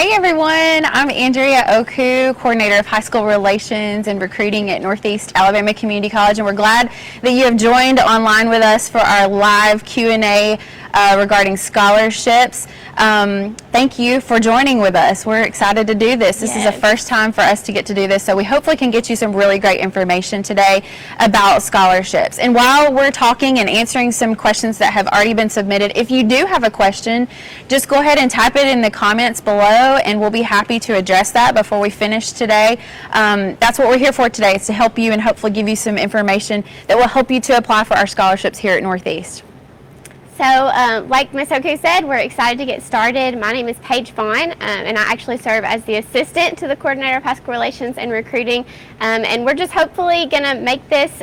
Hey everyone, I'm Andrea Oku, Coordinator of High School Relations and Recruiting at Northeast Alabama Community College, and we're glad that you have joined online with us for our live Q&A regarding scholarships. Thank you for joining with us. We're excited to do this. This is the first time for us to get to do this, so we hopefully can get you some really great information today about scholarships. And while we're talking and answering some questions that have already been submitted, if you do have a question, just go ahead and type it in the comments below, and we'll be happy to address that before we finish today. That's what we're here for today, is to help you and hopefully give you some information that will help you to apply for our scholarships here at Northeast. So, like Ms. Oku said, we're excited to get started. My name is Paige Vaughn, and I actually serve as the assistant to the Coordinator of High School Relations and Recruiting. And we're just hopefully going to make this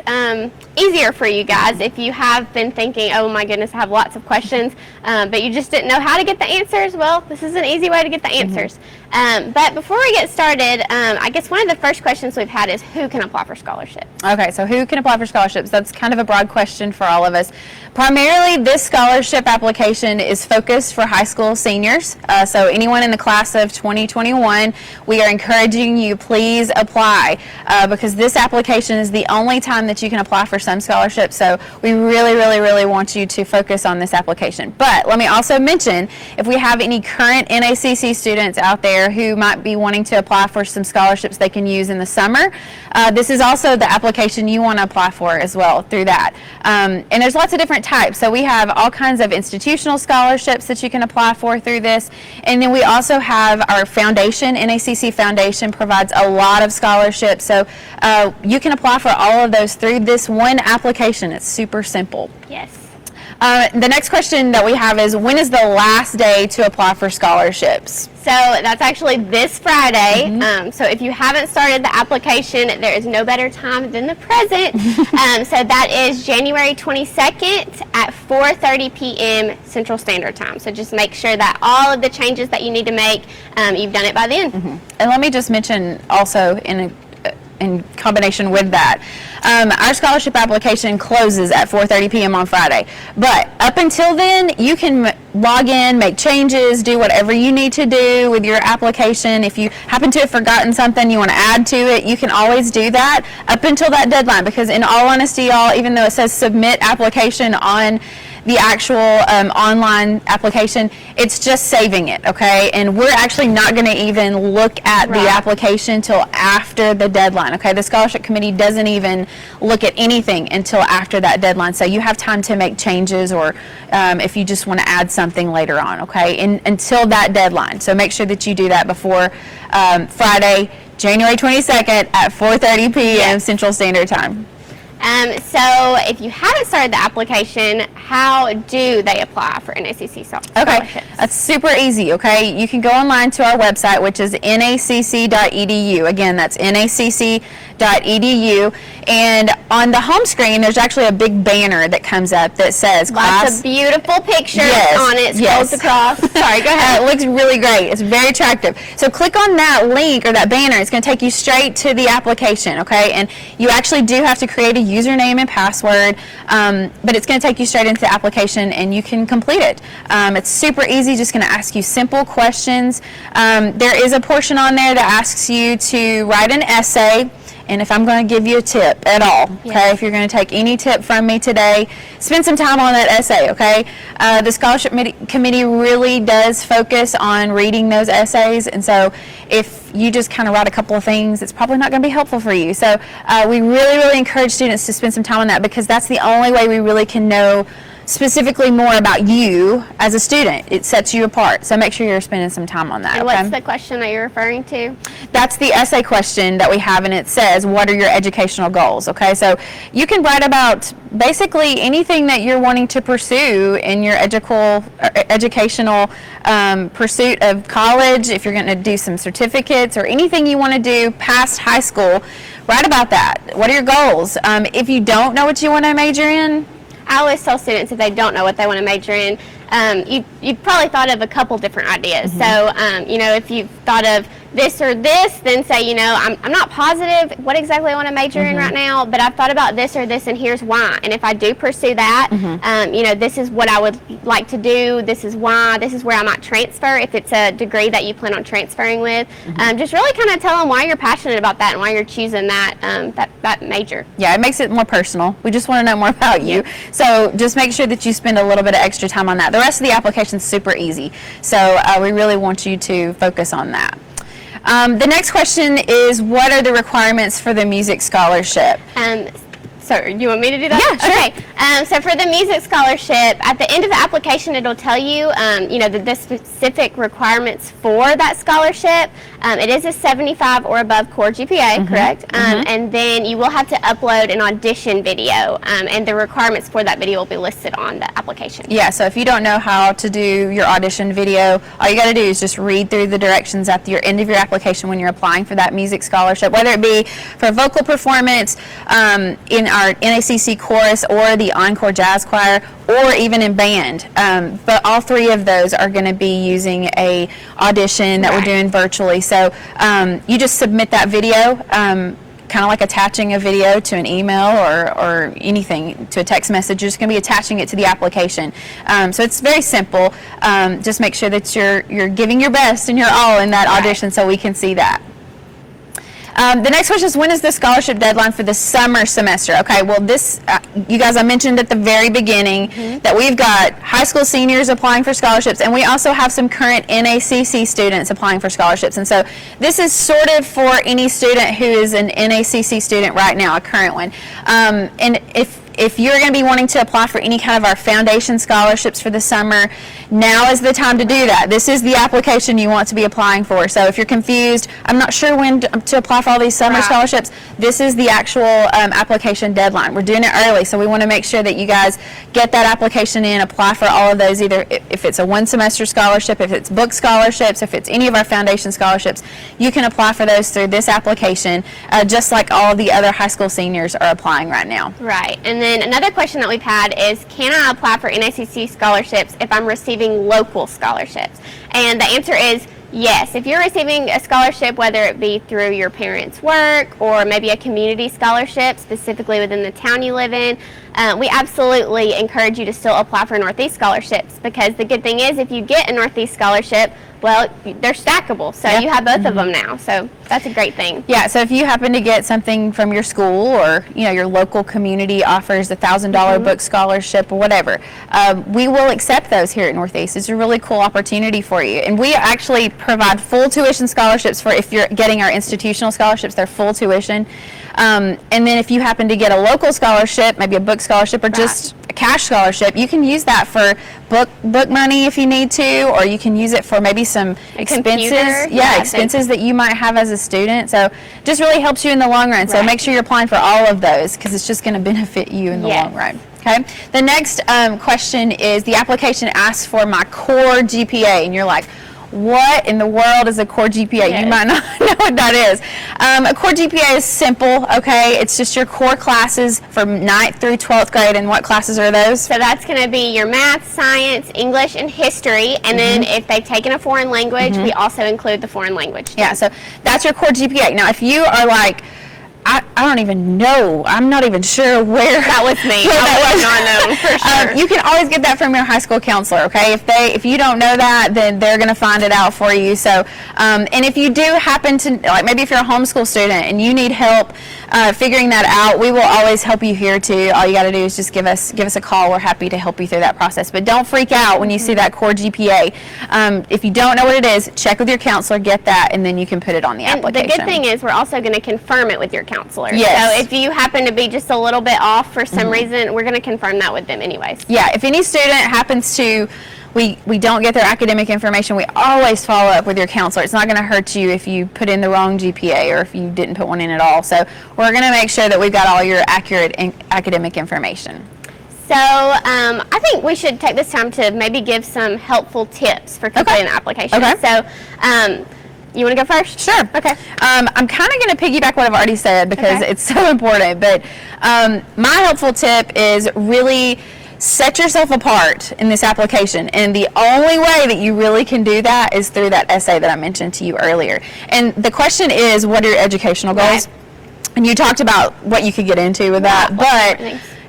easier for you guys. If you have been thinking, oh my goodness, I have lots of questions, but you just didn't know how to get the answers, well, this is an easy way to get the answers. But before we get started, I guess one of the first questions we've had is who can apply for scholarships? Okay, so who can apply for scholarships? That's kind of a broad question for all of us. Primarily, this scholarship application is focused for high school seniors. So anyone in the class of 2021, we are encouraging you, please apply because this application is the only time that you can apply for some scholarships. So we really want you to focus on this application. But let me also mention, if we have any current NACC students out there who might be wanting to apply for some scholarships they can use in the summer, this is also the application you want to apply for as well through that. And there's lots of different types. So we have all kinds of institutional scholarships that you can apply for through this. And then we also have our foundation. NACC Foundation provides a lot of scholarships. So you can apply for all of those through this one application. It's super simple. Yes. The next question that we have is, when is the last day to apply for scholarships? So that's actually this Friday. So if you haven't started the application, there is no better time than the present. So that is January 22nd at 4:30 p.m. Central Standard Time. So just make sure that all of the changes that you need to make, you've done it by then. And let me just mention also in combination with that, our scholarship application closes at 4:30 p.m. on Friday. But up until then, you can log in, make changes, do whatever you need to do with your application. If you happen to have forgotten something you want to add to it, you can always do that up until that deadline, because in all honesty, y'all, even though it says submit application on the actual online application, it's just saving it, okay? And we're actually not going to even look at the application till after the deadline, okay? The scholarship committee doesn't even look at anything until after that deadline, so you have time to make changes, or if you just want to add something later on, okay? Until that deadline, so make sure that you do that before Friday, January 22nd at 4:30 p.m. Central Standard Time. So if you haven't started the application, how do they apply for NACC scholarships? Okay, that's super easy, okay? You can go online to our website, which is nacc.edu. Again, that's nacc.edu. And on the home screen, there's actually a big banner that comes up that says lots of beautiful pictures on it, scrolls across. Sorry, go ahead. It looks really great. It's very attractive. So click on that link or that banner. It's going to take you straight to the application, okay? And you actually do have to create a username and password, but it's going to take you straight into the application and you can complete it. It's super easy, just going to ask you simple questions. There is a portion on there that asks you to write an essay. And if I'm going to give you a tip at all, okay, if you're going to take any tip from me today, spend some time on that essay, okay? The scholarship committee really does focus on reading those essays, and so if you just kind of write a couple of things, it's probably not going to be helpful for you. So we really encourage students to spend some time on that, because that's the only way we really can know specifically more about you as a student. It sets you apart, so make sure you're spending some time on that. And what's the question that you're referring to? That's the essay question that we have, and it says, what are your educational goals? Okay, so you can write about basically anything that you're wanting to pursue in your educational pursuit of college. If you're going to do some certificates or anything you want to do past high school, write about that. What are your goals? If you don't know what you want to major in, I always tell students, if they don't know what they want to major in, you've probably thought of a couple different ideas. So, you know, if you've thought of this or this, then say, you know, I'm not positive what exactly I want to major in right now, but I've thought about this or this, and here's why. And if I do pursue that, you know, this is what I would like to do. This is why. This is where I might transfer if it's a degree that you plan on transferring with. Just really kind of tell them why you're passionate about that and why you're choosing that major. Yeah, it makes it more personal. We just want to know more about you. So just make sure that you spend a little bit of extra time on that. The rest of the application is super easy. So we really want you to focus on that. The next question is, what are the requirements for the music scholarship? So you want me to do that? Yeah, sure. Okay. So for the music scholarship, at the end of the application, it'll tell you, you know, the specific requirements for that scholarship. It is a 75 or above core GPA, correct? And then you will have to upload an audition video, and the requirements for that video will be listed on the application. Yeah, so if you don't know how to do your audition video, all you got to do is just read through the directions at the end of your application when you're applying for that music scholarship, whether it be for vocal performance in our NACC chorus or the encore jazz choir, or even in band. But all three of those are going to be using a audition that we're doing virtually. So you just submit that video, kind of like attaching a video to an email or anything, to a text message. You're just going to be attaching it to the application. So it's very simple. Just make sure that you're giving your best and your all in that audition so we can see that. The next question is, when is the scholarship deadline for the summer semester? Okay, well this, you guys, I mentioned at the very beginning that we've got high school seniors applying for scholarships, and we also have some current NACC students applying for scholarships. And so this is sort of for any student who is an NACC student right now, a current one. And if you're going to be wanting to apply for any kind of our foundation scholarships for the summer, now is the time to do that. This is the application you want to be applying for. So if you're confused, I'm not sure when to apply for all these summer scholarships, this is the actual application deadline. We're doing it early, so we want to make sure that you guys get that application in, apply for all of those, either if it's a one semester scholarship, if it's book scholarships, if it's any of our foundation scholarships, you can apply for those through this application, just like all of the other high school seniors are applying right now. Right. And then another question that we've had is, can I apply for NACC scholarships if I'm receiving local scholarships? And the answer is yes. If you're receiving a scholarship, whether it be through your parents' work or maybe a community scholarship specifically within the town you live in, we absolutely encourage you to still apply for Northeast scholarships, because the good thing is if you get a Northeast scholarship, well, they're stackable, so you have both of them now, so that's a great thing. Yeah, so if you happen to get something from your school, or your local community offers a $1,000 book scholarship or whatever, we will accept those here at Northeast. It's a really cool opportunity for you, and we actually provide full tuition scholarships for, if you're getting our institutional scholarships, they're full tuition. And then if you happen to get a local scholarship, maybe a book scholarship or just a cash scholarship, you can use that for book money if you need to, or you can use it for maybe some expenses. Expenses that you might have as a student. So just really helps you in the long run. So make sure you're applying for all of those, because it's just going to benefit you in the long run. Okay. The next question is, the application asks for my core GPA, and you're like, what in the world is a core GPA? You might not know what that is. A core GPA is simple, okay? It's just your core classes from 9th through 12th grade, and what classes are those? So that's going to be your math, science, English, and history, and then if they've taken a foreign language, we also include the foreign language too. Yeah, so that's your core GPA. Now, if you are like, I don't even know. I'm not even sure where. That was me. I would not know for sure. You can always get that from your high school counselor, okay? If you don't know that, then they're going to find it out for you. So, and if you do happen to, like maybe if you're a homeschool student and you need help figuring that out, we will always help you here too. All you got to do is just give us a call. We're happy to help you through that process. But don't freak out when you see that core GPA. If you don't know what it is, check with your counselor, get that, and then you can put it on the application. The good thing is we're also going to confirm it with your counselor. Yes. So if you happen to be just a little bit off for some reason, we're going to confirm that with them anyways. Yeah, if any student happens to, we don't get their academic information, we always follow up with your counselor. It's not going to hurt you if you put in the wrong GPA or if you didn't put one in at all. So we're going to make sure that we've got all your accurate academic information. So I think we should take this time to maybe give some helpful tips for completing the application. Okay. So you want to go first? Sure. Okay. I'm kind of going to piggyback what I've already said, because it's so important. But my helpful tip is really set yourself apart in this application, and the only way that you really can do that is through that essay that I mentioned to you earlier. And the question is, what are your educational goals? Right. And you talked about what you could get into with that, but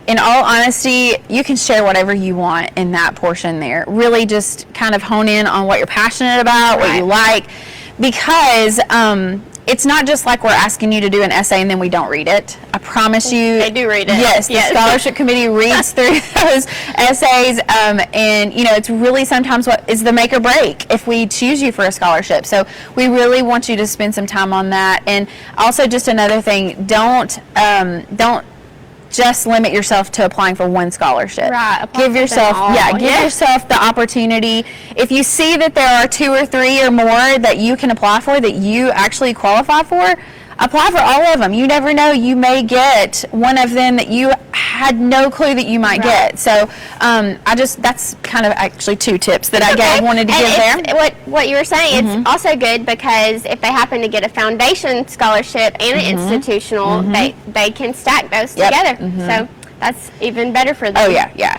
in all honesty, you can share whatever you want in that portion there. Really just kind of hone in on what you're passionate about, what you like, because it's not just like we're asking you to do an essay and then we don't read it. I promise you. They do read it. Yes, the scholarship committee reads through those essays, and you know, it's really sometimes what is the make or break if we choose you for a scholarship. So we really want you to spend some time on that. And also, just another thing, don't just limit yourself to applying for one scholarship. Right. Give yourself, give yourself the opportunity. If you see that there are 2 or 3 or more that you can apply for, that you actually qualify for, apply for all of them. You never know, you may get one of them that you had no clue that you might get. So that's kind of actually 2 tips that I wanted to give there. What you were saying, it's also good because if they happen to get a foundation scholarship and an institutional, they can stack those together. So that's even better for them. Oh yeah.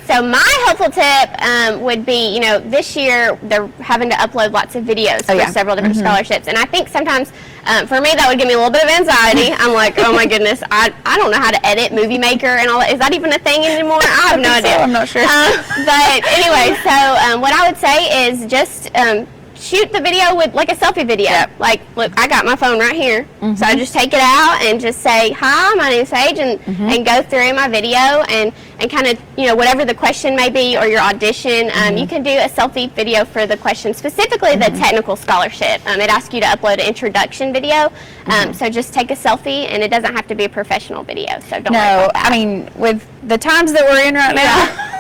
So my helpful tip would be, you know, this year they're having to upload lots of videos for several different scholarships. And I think sometimes, for me, that would give me a little bit of anxiety. I'm like, oh my goodness, I don't know how to edit Movie Maker and all that. Is that even a thing anymore? I have no idea. I'm not sure. But anyway, so what I would say is just shoot the video with like a selfie video. Like, look, I got my phone right here, so I just take it out and just say, hi, my name's Paige, and go through my video and kind of, you know, whatever the question may be or your audition, you can do a selfie video for the question, specifically the technical scholarship. It asks you to upload an introduction video, so just take a selfie, and it doesn't have to be a professional video, so don't worry about that. I mean, with the times that we're in right now,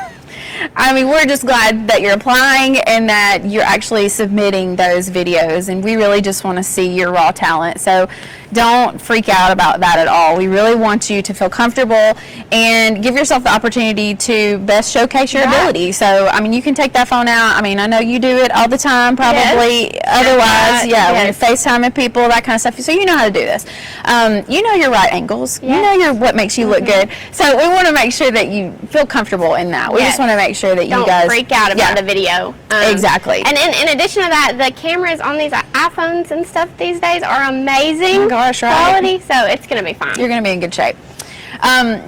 I mean, we're just glad that you're applying and that you're actually submitting those videos, and we really just want to see your raw talent. So don't freak out about that at all. We really want you to feel comfortable and give yourself the opportunity to best showcase your ability. So, I mean, you can take that phone out. I mean, I know you do it all the time, probably. Otherwise, when you're FaceTiming people, that kind of stuff. So you know how to do this. You know your right angles. You know what makes you look good. So we want to make sure that you feel comfortable in that. We just want to make sure that you guys don't freak out about the video. Exactly. And in addition to that, the cameras on these iPhones and stuff these days are amazing. Oh my gosh, quality, so it's going to be fine. You're going to be in good shape.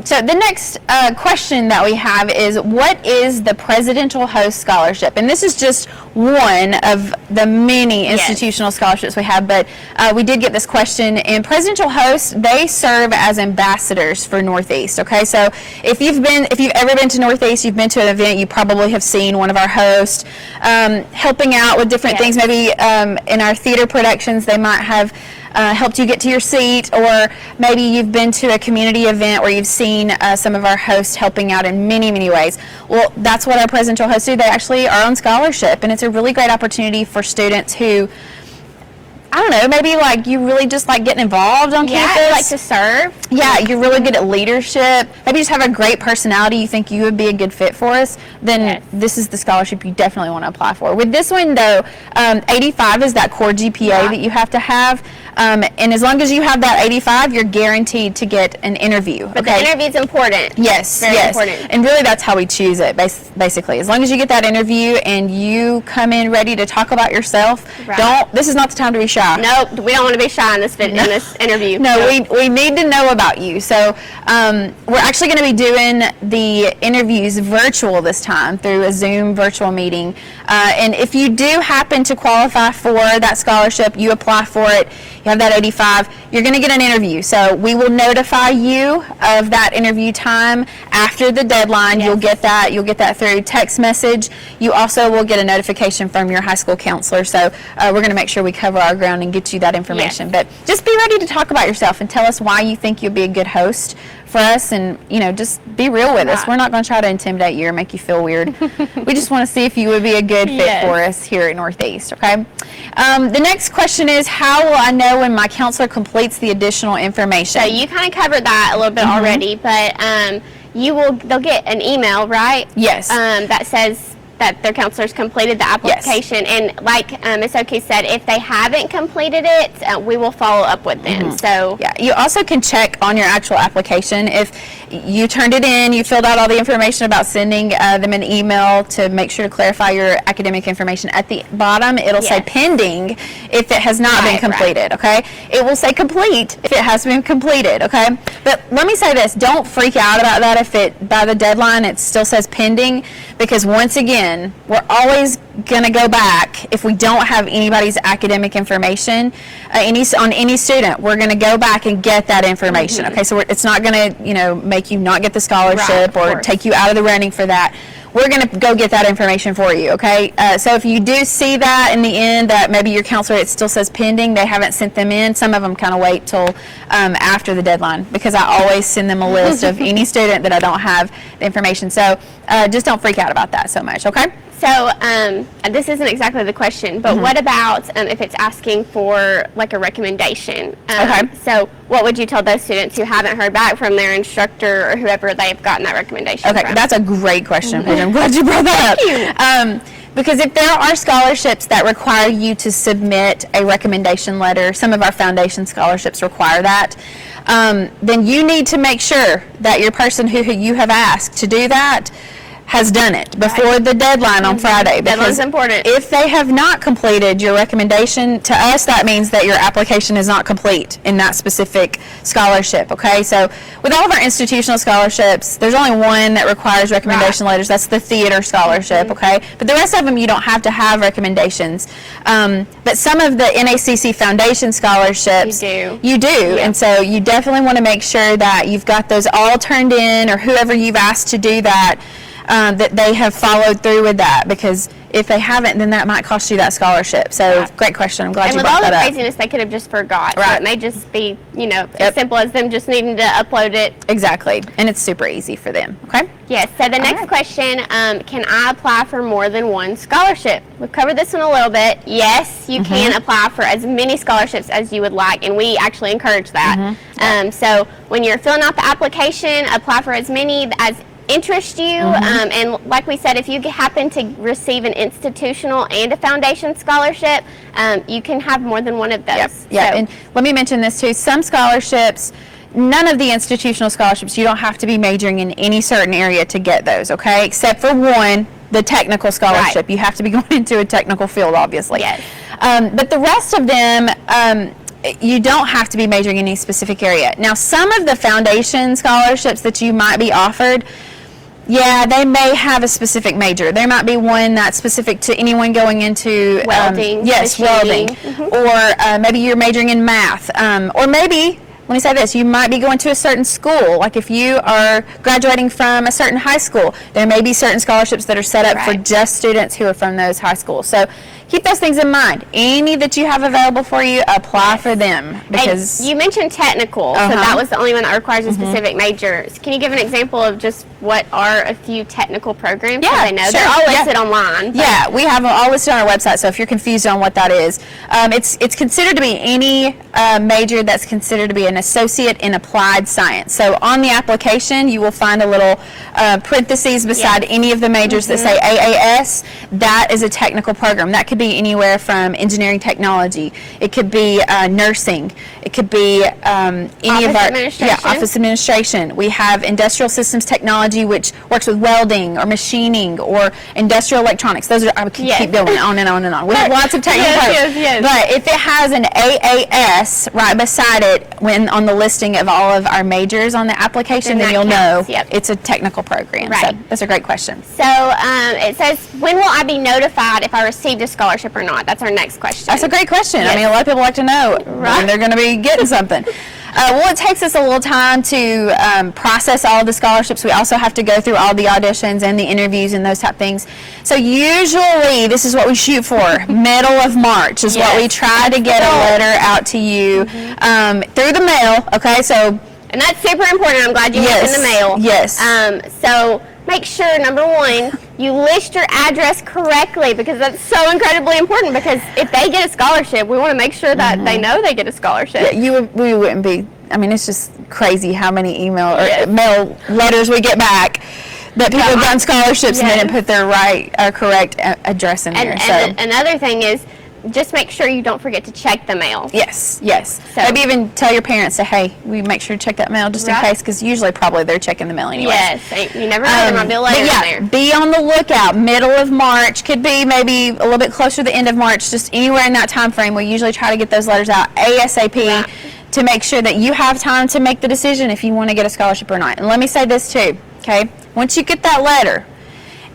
So the next question that we have is, what is the Presidential Host Scholarship? And this is just one of the many institutional scholarships we have, but we did get this question. And Presidential Hosts, they serve as ambassadors for Northeast. Okay, so if you've ever been to Northeast, you've been to an event, you probably have seen one of our hosts helping out with different things. Maybe in our theater productions, they might have helped you get to your seat, or maybe you've been to a community event where you've seen some of our hosts helping out in many, many ways. Well, that's what our presidential hosts do. They actually are on scholarship, and it's a really great opportunity for students who, I don't know, maybe like you really just like getting involved on campus. You like to serve. Yeah, you're really good at leadership. Maybe you just have a great personality. You think you would be a good fit for us. Then this is the scholarship you definitely want to apply for. With this one, though, 85 is that core GPA that you have to have. And as long as you have that 85, you're guaranteed to get an interview. But the interview is important. Yes, very important. And really, that's how we choose it, basically. As long as you get that interview and you come in ready to talk about yourself, this is not the time to be shy. Nope, we don't want to be shy in this interview. No, we need to know about you. So we're actually going to be doing the interviews virtual this time through a Zoom virtual meeting. And if you do happen to qualify for that scholarship, you apply for it, you have that 85, you're going to get an interview. So we will notify you of that interview time after the deadline. You'll get that through text message. You also will get a notification from your high school counselor. So we're going to make sure we cover our ground and get you that information. But just be ready to talk about yourself and tell us why you think you'll be a good host for us, and just be real with us. We're not going to try to intimidate you or make you feel weird. We just want to see if you would be a good fit for us here at Northeast. Okay. The next question is, how will I know when my counselor completes the additional information? So you kind of covered that a little bit already, but they'll get an email, right? Yes. That says that their counselors completed the application. And like Ms. Oki said, if they haven't completed it, we will follow up with them. So yeah, you also can check on your actual application if you turned it in, you filled out all the information about sending them an email to make sure to clarify your academic information. At the bottom, it'll say pending if it has not been completed. Okay, it will say complete if it has been completed. Okay, but let me say this: don't freak out about that if it by the deadline it still says pending, because once again, we're always going to go back if we don't have anybody's academic information on any student. We're going to go back and get that information. Okay, so it's not going to make you not get the scholarship or take you out of the running for that. We're going to go get that information for you, okay? So if you do see that in the end, that maybe your counselor, it still says pending, they haven't sent them in, some of them kind of wait till after the deadline, because I always send them a list of any student that I don't have the information. So just don't freak out about that so much, okay? So this isn't exactly the question, but what about if it's asking for like a recommendation? Okay. So what would you tell those students who haven't heard back from their instructor or whoever they've gotten that recommendation from? That's a great question, Paige. I'm glad you brought that up. Thank you. Because if there are scholarships that require you to submit a recommendation letter, some of our foundation scholarships require that, then you need to make sure that your person who you have asked to do that has done it before the deadline on Friday. Deadline's important. If they have not completed your recommendation, to us that means that your application is not complete in that specific scholarship, okay? So with all of our institutional scholarships, there's only one that requires recommendation letters. That's the theater scholarship, okay? But the rest of them, you don't have to have recommendations. But some of the NACC foundation scholarships, you do. And so you definitely want to make sure that you've got those all turned in, or whoever you've asked to do that, that they have followed through with that, because if they haven't, then that might cost you that scholarship. So great question. I'm glad you brought that up. And with all the craziness, they could have just forgot. Right. So it may just be, as simple as them just needing to upload it. Exactly. And it's super easy for them. Okay? Yes. So the next question, can I apply for more than one scholarship? We've covered this one a little bit. Yes, you can apply for as many scholarships as you would like, and we actually encourage that. So when you're filling out the application, apply for as many as interest you, and like we said, if you happen to receive an institutional and a foundation scholarship, you can have more than one of those. Yeah, and let me mention this too. Some scholarships, none of the institutional scholarships, you don't have to be majoring in any certain area to get those, okay? Except for one, the technical scholarship. Right. You have to be going into a technical field, obviously. Yes. But the rest of them, you don't have to be majoring in any specific area. Now, some of the foundation scholarships that you might be offered, they may have a specific major. There might be one that's specific to anyone going into welding. Welding. Or maybe you're majoring in math. Or maybe, let me say this, you might be going to a certain school. Like if you are graduating from a certain high school, there may be certain scholarships that are set up for just students who are from those high schools. So keep those things in mind. Any that you have available for you, apply for them. Because and you mentioned technical, so that was the only one that requires a specific major. So can you give an example of just what are a few technical programs? Yeah, I know sure. they're all listed online. Yeah, we have them all listed on our website, so if you're confused on what that is, it's considered to be any major that's considered to be an associate in applied science. So on the application, you will find a little parentheses beside any of the majors that say AAS. That is a technical program. That could be anywhere from engineering technology. It could be nursing. It could be any of our office administration. We have industrial systems technology, which works with welding or machining or industrial electronics. Those are, I could keep going on and on and on. We have lots of technical programs. But if it has an AAS right beside it when on the listing of all of our majors on the application, then you'll know it's a technical program. Right. So that's a great question. So it says, when will I be notified if I received a scholarship or not? That's our next question. That's a great question. I mean, a lot of people like to know when they're going to be getting something. Well, it takes us a little time to process all of the scholarships. We also have to go through all the auditions and the interviews and those type of things. So usually, this is what we shoot for. Middle of March is what we try to get a letter out to you through the mail. Okay, so. And that's super important. I'm glad you went in the mail. Yes. So make sure, number one, you list your address correctly, because that's so incredibly important, because if they get a scholarship, we want to make sure that they know they get a scholarship. Yeah, we wouldn't be, I mean, it's just crazy how many email or mail letters we get back that people have done scholarships and they Yes. didn't put their correct address in there. And another thing is, just make sure you don't forget to check the mail. Yes. So- Maybe even tell your parents, say, hey, we make sure to check that mail just in Right. case, because usually probably they're checking the mail anyway. Yes, you never know, there might be a letter But yeah, in there. be on the lookout. Middle of March, could be maybe a little bit closer to the end of March, just anywhere in that time frame. We usually try to get those letters out ASAP Right. to make sure that you have time to make the decision if you want to get a scholarship or not. And let me say this too, okay? Once you get that letter,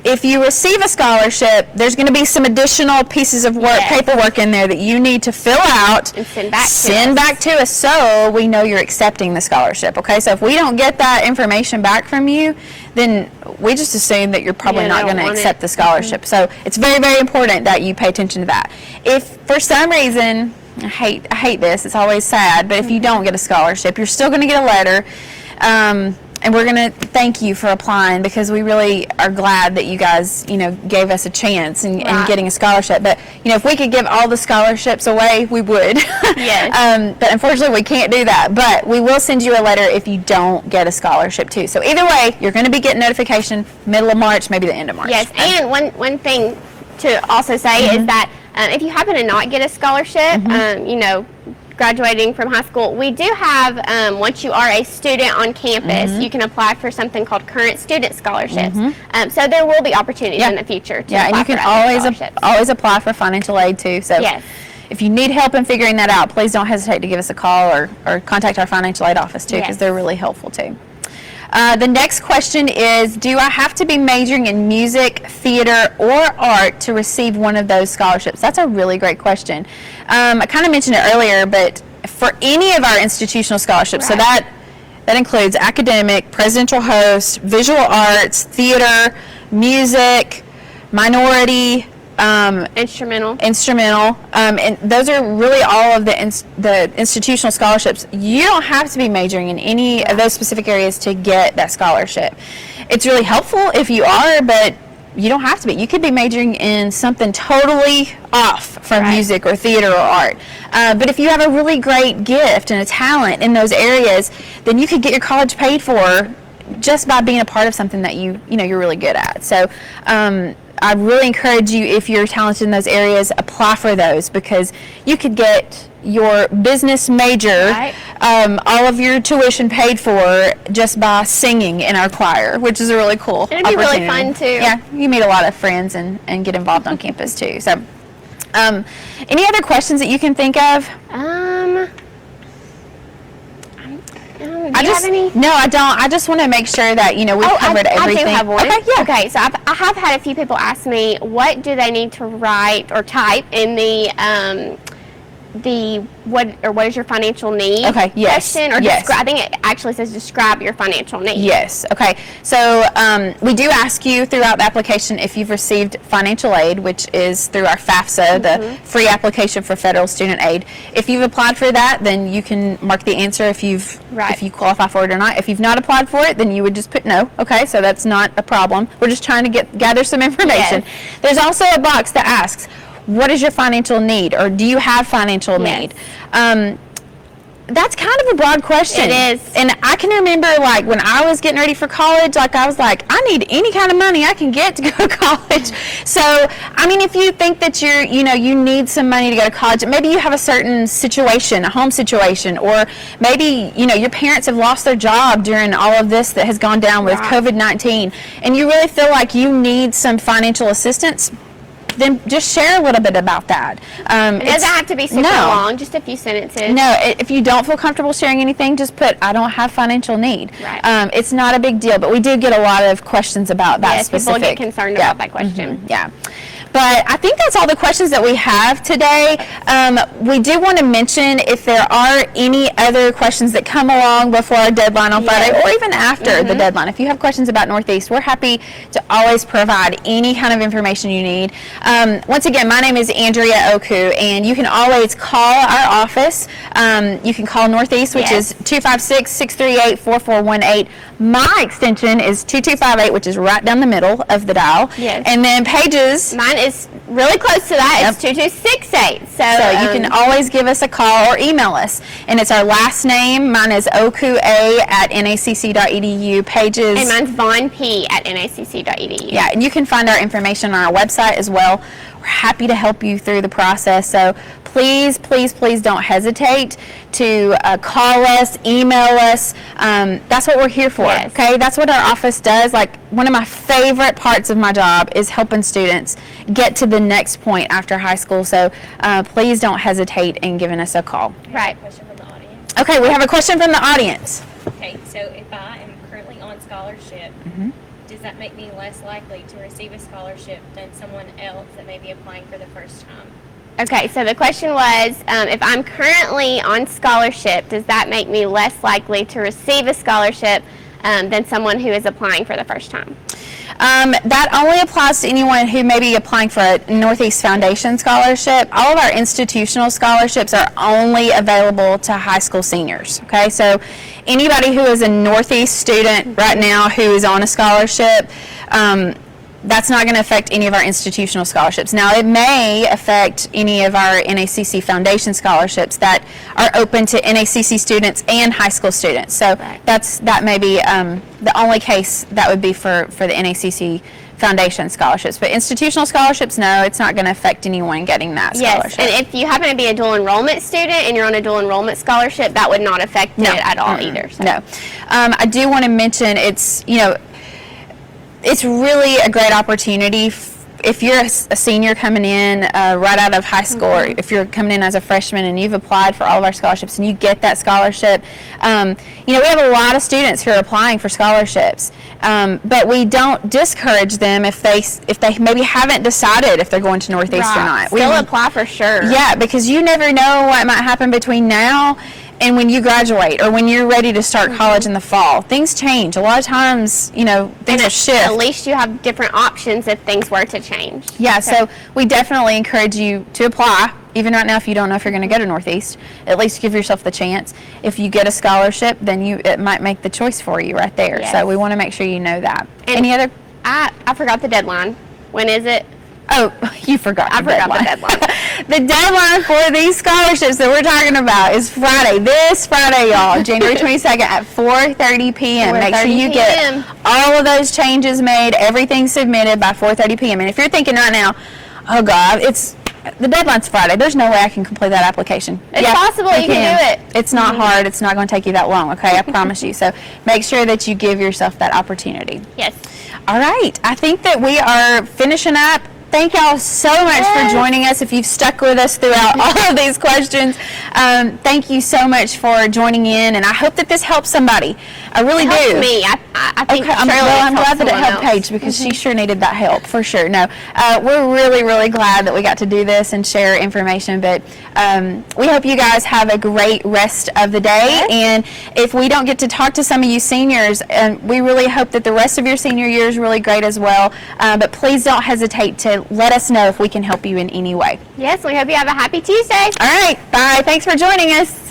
if you receive a scholarship, there's going to be some additional pieces of work, Yes. paperwork in there that you need to fill out And send back to send us. back to us so we know you're accepting the scholarship. Okay, so if we don't get that information back from you, then we just assume that you're probably Yeah, not they going to don't want accept it. the scholarship. So it's very, very important that you pay attention to that. If for some reason, I hate this, it's always sad, but if you don't get a scholarship, you're still going to get a letter. And we're going to thank you for applying, because we really are glad that you guys, gave us a chance in Right. getting a scholarship. But, if we could give all the scholarships away, we would. Yes. But unfortunately, we can't do that. But we will send you a letter if you don't get a scholarship, too. So either way, you're going to be getting notification middle of March, maybe the end of March. Yes, and one thing to also say Mm-hmm. is that if you happen to not get a scholarship, graduating from high school, we do have, once you are a student on campus, Mm-hmm. you can apply for something called current student scholarships. So there will be opportunities Yeah. in the future to Yeah, and apply you can for other always scholarships. always apply for financial aid, too. So Yes. if you need help in figuring that out, please don't hesitate to give us a call or contact our financial aid office, too, because Yes. they're really helpful, too. The next question is, do I have to be majoring in music, theater, or art to receive one of those scholarships? That's a really great question. I kind of mentioned it earlier, but for any of our institutional scholarships, so Right. that includes academic, presidential host, visual arts, theater, music, minority, Instrumental. and those are really all of the institutional scholarships. You don't have to be majoring in any of those specific areas to get that scholarship. It's really helpful if you are, but you don't have to be. You could be majoring in something totally off from Right. music or theater or art. But if you have a really great gift and a talent in those areas, then you could get your college paid for just by being a part of something that you're really good at. So I really encourage you, if you're talented in those areas, apply for those, because you could get your business major, Right. all of your tuition paid for just by singing in our choir, which is a really cool It'd be really opportunity. fun, too. Yeah, you meet a lot of friends and get involved on campus too. So, any other questions that you can think of? Do you have any? No, I don't. I just want to make sure that we've covered everything. I do have one. Okay, yeah. Okay, so I have had a few people ask me, what do they need to write or type in what is your financial need? Okay, yes, question, or yes. I think it actually says describe your financial need. Yes. Okay. So we do ask you throughout the application if you've received financial aid, which is through our FAFSA, the free application for federal student aid. If you've applied for that, then you can mark the answer if you qualify for it or not. If you've not applied for it, then you would just put no. Okay. So that's not a problem. We're just trying to gather some information. Yes. There's also a box that asks, what is your financial need, or do you have financial Yes. need? That's kind of a broad question. It is. And I can remember, like, when I was getting ready for college, like, I was like, I need any kind of money I can get to go to college. So, I mean, if you think that you need some money to go to college, maybe you have a certain situation, a home situation, or maybe, your parents have lost their job during all of this that has gone down with Right. COVID-19, and you really feel like you need some financial assistance, then just share a little bit about that. It doesn't have to be super long, just a few sentences. No, if you don't feel comfortable sharing anything, just put, I don't have financial need. Right. It's not a big deal, but we do get a lot of questions about that Yes, specific. people get concerned about that question. Yeah. But I think that's all the questions that we have today. We do want to mention if there are any other questions that come along before our deadline on Friday, or even after the deadline. If you have questions about Northeast, we're happy to always provide any kind of information you need. Once again, my name is Andrea Oku, and you can always call our office. You can call Northeast, which is 256-638-4418. My extension is 2258, which is right down the middle of the dial. Yes. And then Paige's. Mine is really close to that. It's 2268. So you can always give us a call or email us. And it's our last name. Mine is okua@nacc.edu. Pages. And mine's vaughnp@nacc.edu. Yeah, and you can find our information on our website as well. We're happy to help you through the process. So please, please, please don't hesitate to call us, email us. That's what we're here for, Yes. okay? That's what our office does. Like, one of my favorite parts of my job is helping students get to the next point after high school. So please don't hesitate in giving us a call. Right. Question from the audience. Okay, we have a question from the audience. Okay, so if I am currently on scholarship, does that make me less likely to receive a scholarship than someone else that may be applying for the first time? Okay, so the question was, if I'm currently on scholarship, does that make me less likely to receive a scholarship than someone who is applying for the first time? That only applies to anyone who may be applying for a Northeast Foundation scholarship. All of our institutional scholarships are only available to high school seniors, okay? So anybody who is a Northeast student right now who is on a scholarship, that's not going to affect any of our institutional scholarships. Now, it may affect any of our NACC Foundation scholarships that are open to NACC students and high school students. So that may be the only case that would be for the NACC Foundation scholarships. But institutional scholarships, no, it's not going to affect anyone getting that scholarship. Yes, and if you happen to be a dual enrollment student and you're on a dual enrollment scholarship, that would not affect it at all either. So. No. I do want to mention it's really a great opportunity if you're a senior coming in right out of high school, or if you're coming in as a freshman and you've applied for all of our scholarships and you get that scholarship. We have a lot of students who are applying for scholarships, but we don't discourage them if they maybe haven't decided if they're going to Northeast or not. Still apply for sure. Yeah, because you never know what might happen between now and when you graduate, or when you're ready to start college in the fall. Things change. A lot of times, things will shift. At least you have different options if things were to change. Yeah, so we definitely encourage you to apply. Even right now, if you don't know if you're going to go to Northeast, at least give yourself the chance. If you get a scholarship, then it might make the choice for you right there. Yes. So we want to make sure you know that. And Any other? I forgot the deadline. When is it? Oh, you forgot. I forgot the deadline. The deadline for these scholarships that we're talking about is Friday. This Friday, y'all, January 22nd at 4:30 p.m. Make sure you get all of those changes made, everything submitted by 4:30 p.m. And if you're thinking right now, oh God, the deadline's Friday. There's no way I can complete that application. It's possible you can do it. It's not hard. It's not going to take you that long, okay? I promise you. So make sure that you give yourself that opportunity. Yes. All right. I think that we are finishing up. Thank y'all so much for joining us. If you've stuck with us throughout all of these questions, thank you so much for joining in, and I hope that this helps somebody. I really do. Me. I think I'm glad that it helped Paige, because she sure needed that help for sure. No, we're really, really glad that we got to do this and share information. But we hope you guys have a great rest of the day. And if we don't get to talk to some of you seniors, we really hope that the rest of your senior year is really great as well. But please don't hesitate to let us know if we can help you in any way. Yes, we hope you have a happy Tuesday. All right, bye. Thanks for joining us.